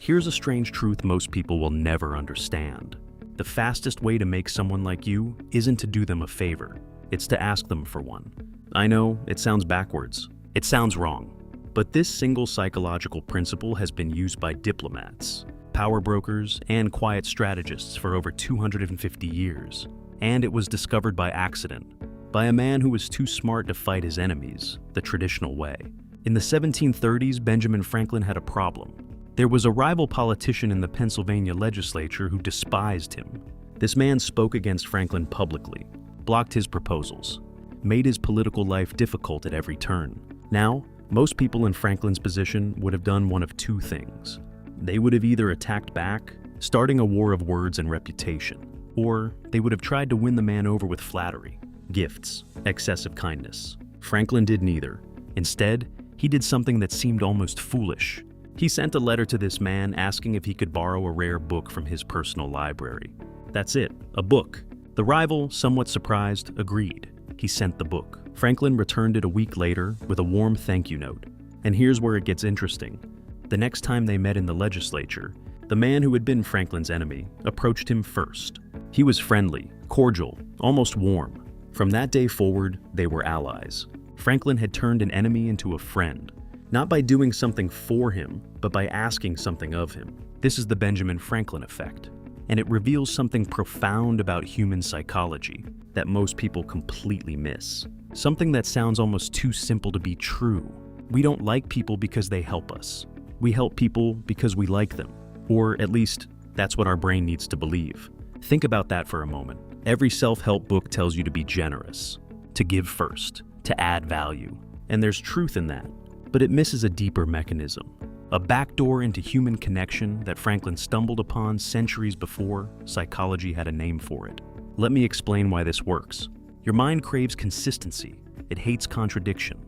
Here's a strange truth most people will never understand. The fastest way to make someone like you isn't to do them a favor, it's to ask them for one. I know, it sounds backwards. It sounds wrong. But this single psychological principle has been used by diplomats, power brokers, and quiet strategists for over 250 years. And it was discovered by accident, by a man who was too smart to fight his enemies, the traditional way. In the 1730s, Benjamin Franklin had a problem. There was a rival politician in the Pennsylvania legislature who despised him. This man spoke against Franklin publicly, blocked his proposals, made his political life difficult at every turn. Now, most people in Franklin's position would have done one of two things. They would have either attacked back, starting a war of words and reputation, or they would have tried to win the man over with flattery, gifts, excessive kindness. Franklin did neither. Instead, he did something that seemed almost foolish. He sent a letter to this man asking if he could borrow a rare book from his personal library. That's it, a book. The rival, somewhat surprised, agreed. He sent the book. Franklin returned it a week later with a warm thank you note. And here's where it gets interesting. The next time they met in the legislature, the man who had been Franklin's enemy approached him first. He was friendly, cordial, almost warm. From that day forward, they were allies. Franklin had turned an enemy into a friend, not by doing something for him, but by asking something of him. This is the Benjamin Franklin effect, and it reveals something profound about human psychology that most people completely miss. Something that sounds almost too simple to be true. We don't like people because they help us. We help people because we like them, or at least that's what our brain needs to believe. Think about that for a moment. Every self-help book tells you to be generous, to give first, to add value, and there's truth in that. But it misses a deeper mechanism, a backdoor into human connection that Franklin stumbled upon centuries before psychology had a name for it. Let me explain why this works. Your mind craves consistency. It hates contradiction.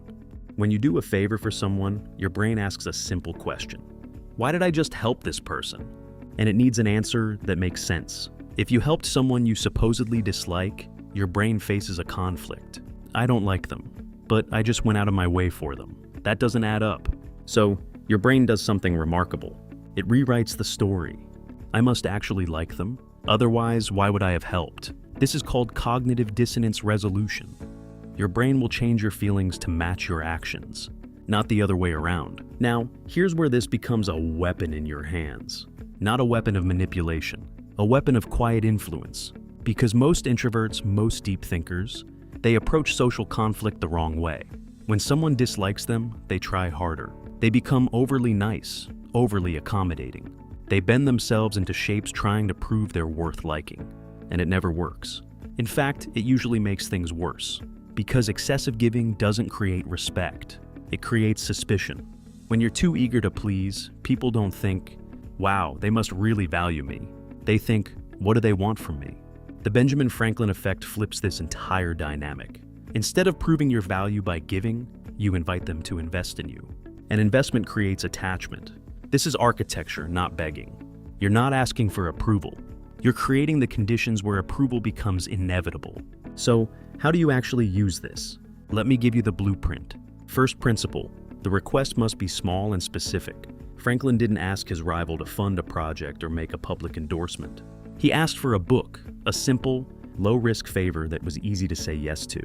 When you do a favor for someone, your brain asks a simple question. Why did I just help this person? And it needs an answer that makes sense. If you helped someone you supposedly dislike, your brain faces a conflict. I don't like them, but I just went out of my way for them. That doesn't add up. So, your brain does something remarkable. It rewrites the story. I must actually like them. Otherwise, why would I have helped? This is called cognitive dissonance resolution. Your brain will change your feelings to match your actions, not the other way around. Now, here's where this becomes a weapon in your hands. Not a weapon of manipulation, a weapon of quiet influence. Because most introverts, most deep thinkers, they approach social conflict the wrong way. When someone dislikes them, they try harder. They become overly nice, overly accommodating. They bend themselves into shapes trying to prove they're worth liking, and it never works. In fact, it usually makes things worse, because excessive giving doesn't create respect. It creates suspicion. When you're too eager to please, people don't think, wow, they must really value me. They think, what do they want from me? The Benjamin Franklin effect flips this entire dynamic. Instead of proving your value by giving, you invite them to invest in you. An investment creates attachment. This is architecture, not begging. You're not asking for approval. You're creating the conditions where approval becomes inevitable. So, how do you actually use this? Let me give you the blueprint. First principle, the request must be small and specific. Franklin didn't ask his rival to fund a project or make a public endorsement. He asked for a book, a simple, low-risk favor that was easy to say yes to.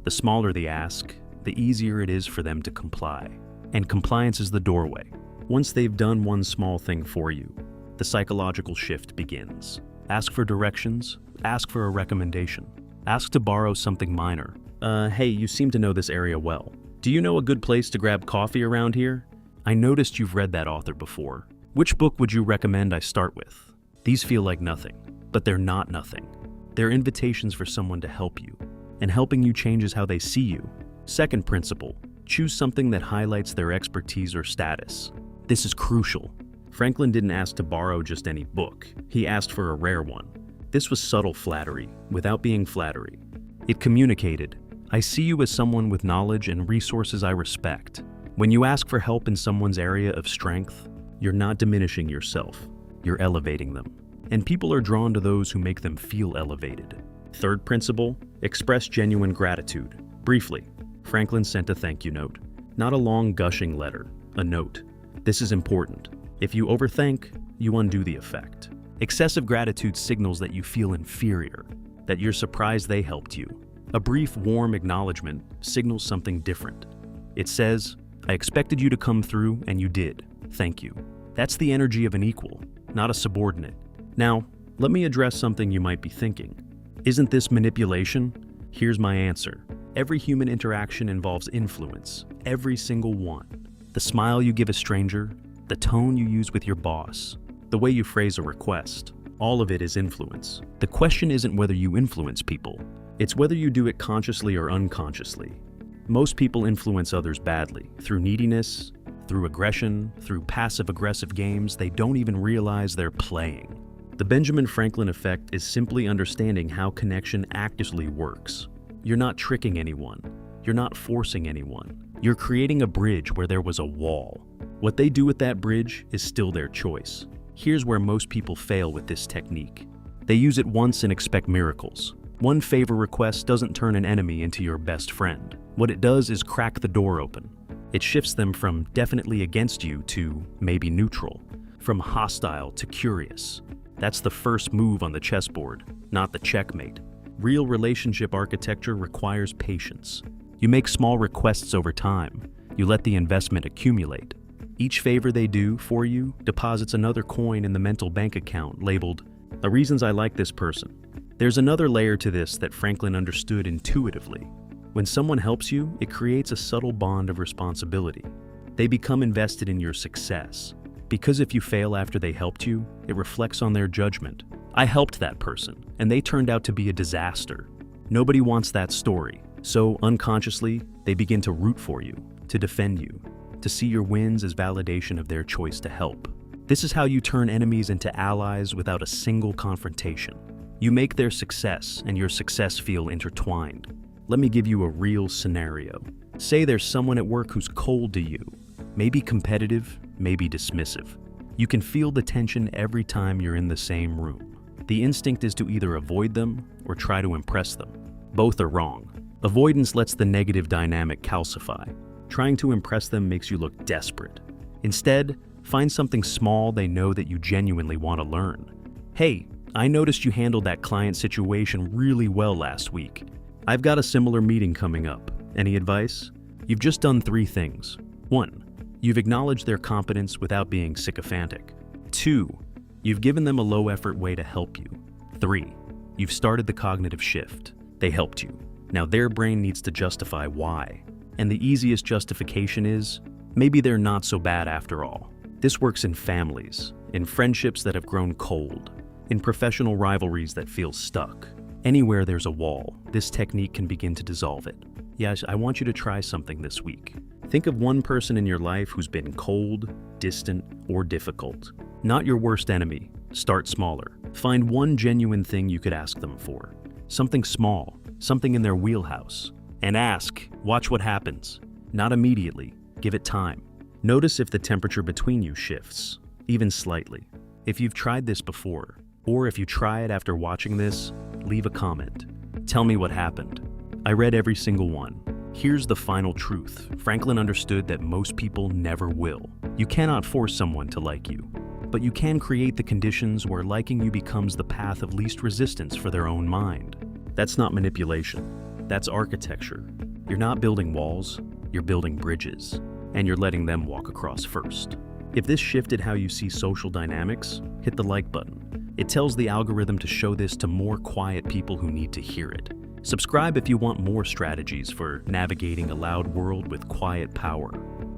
The smaller the ask, the easier it is for them to comply. And compliance is the doorway. Once they've done one small thing for you, the psychological shift begins. Ask for directions, ask for a recommendation. Ask to borrow something minor. Hey, you seem to know this area well. Do you know a good place to grab coffee around here? I noticed you've read that author before. Which book would you recommend I start with? These feel like nothing, but they're not nothing. They're invitations for someone to help you, and helping you changes how they see you. Second principle, choose something that highlights their expertise or status. This is crucial. Franklin didn't ask to borrow just any book. He asked for a rare one. This was subtle flattery, without being flattery. It communicated, I see you as someone with knowledge and resources I respect. When you ask for help in someone's area of strength, you're not diminishing yourself, you're elevating them. And people are drawn to those who make them feel elevated. Third principle, express genuine gratitude. Briefly, Franklin sent a thank you note. Not a long gushing letter, a note. This is important. If you overthink, you undo the effect. Excessive gratitude signals that you feel inferior, that you're surprised they helped you. A brief, warm acknowledgement signals something different. It says, "I expected you to come through and you did. Thank you." That's the energy of an equal, not a subordinate. Now, let me address something you might be thinking. Isn't this manipulation? Here's my answer. Every human interaction involves influence, every single one. The smile you give a stranger, the tone you use with your boss, the way you phrase a request, all of it is influence. The question isn't whether you influence people, it's whether you do it consciously or unconsciously. Most people influence others badly, through neediness, through aggression, through passive-aggressive games they don't even realize they're playing. The Benjamin Franklin effect is simply understanding how connection actively works. You're not tricking anyone. You're not forcing anyone. You're creating a bridge where there was a wall. What they do with that bridge is still their choice. Here's where most people fail with this technique. They use it once and expect miracles. One favor request doesn't turn an enemy into your best friend. What it does is crack the door open. It shifts them from definitely against you to maybe neutral, from hostile to curious. That's the first move on the chessboard, not the checkmate. Real relationship architecture requires patience. You make small requests over time. You let the investment accumulate. Each favor they do for you deposits another coin in the mental bank account labeled, "The reasons I like this person." There's another layer to this that Franklin understood intuitively. When someone helps you, it creates a subtle bond of responsibility. They become invested in your success. Because if you fail after they helped you, it reflects on their judgment. I helped that person, and they turned out to be a disaster. Nobody wants that story. So unconsciously, they begin to root for you, to defend you, to see your wins as validation of their choice to help. This is how you turn enemies into allies without a single confrontation. You make their success and your success feel intertwined. Let me give you a real scenario. Say there's someone at work who's cold to you, maybe competitive, maybe dismissive. You can feel the tension every time you're in the same room. The instinct is to either avoid them or try to impress them. Both are wrong. Avoidance lets the negative dynamic calcify. Trying to impress them makes you look desperate. Instead, find something small they know that you genuinely want to learn. "Hey, I noticed you handled that client situation really well last week. I've got a similar meeting coming up. Any advice?" You've just done 3 things. 1. You've acknowledged their competence without being sycophantic. 2. You've given them a low-effort way to help you. 3. You've started the cognitive shift. They helped you. Now their brain needs to justify why. And the easiest justification is, maybe they're not so bad after all. This works in families, in friendships that have grown cold, in professional rivalries that feel stuck. Anywhere there's a wall, this technique can begin to dissolve it. Yes, I want you to try something this week. Think of one person in your life who's been cold, distant, or difficult. Not your worst enemy. Start smaller. Find one genuine thing you could ask them for. Something small, something in their wheelhouse. And ask, watch what happens. Not immediately. Give it time. Notice if the temperature between you shifts, even slightly. If you've tried this before, or if you try it after watching this, leave a comment. Tell me what happened. I read every single one. Here's the final truth. Franklin understood that most people never will. You cannot force someone to like you, but you can create the conditions where liking you becomes the path of least resistance for their own mind. That's not manipulation. That's architecture. You're not building walls, you're building bridges, and you're letting them walk across first. If this shifted how you see social dynamics, hit the like button. It tells the algorithm to show this to more quiet people who need to hear it. Subscribe if you want more strategies for navigating a loud world with quiet power.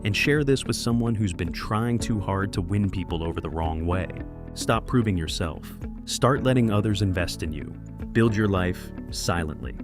And share this with someone who's been trying too hard to win people over the wrong way. Stop proving yourself. Start letting others invest in you. Build your life silently.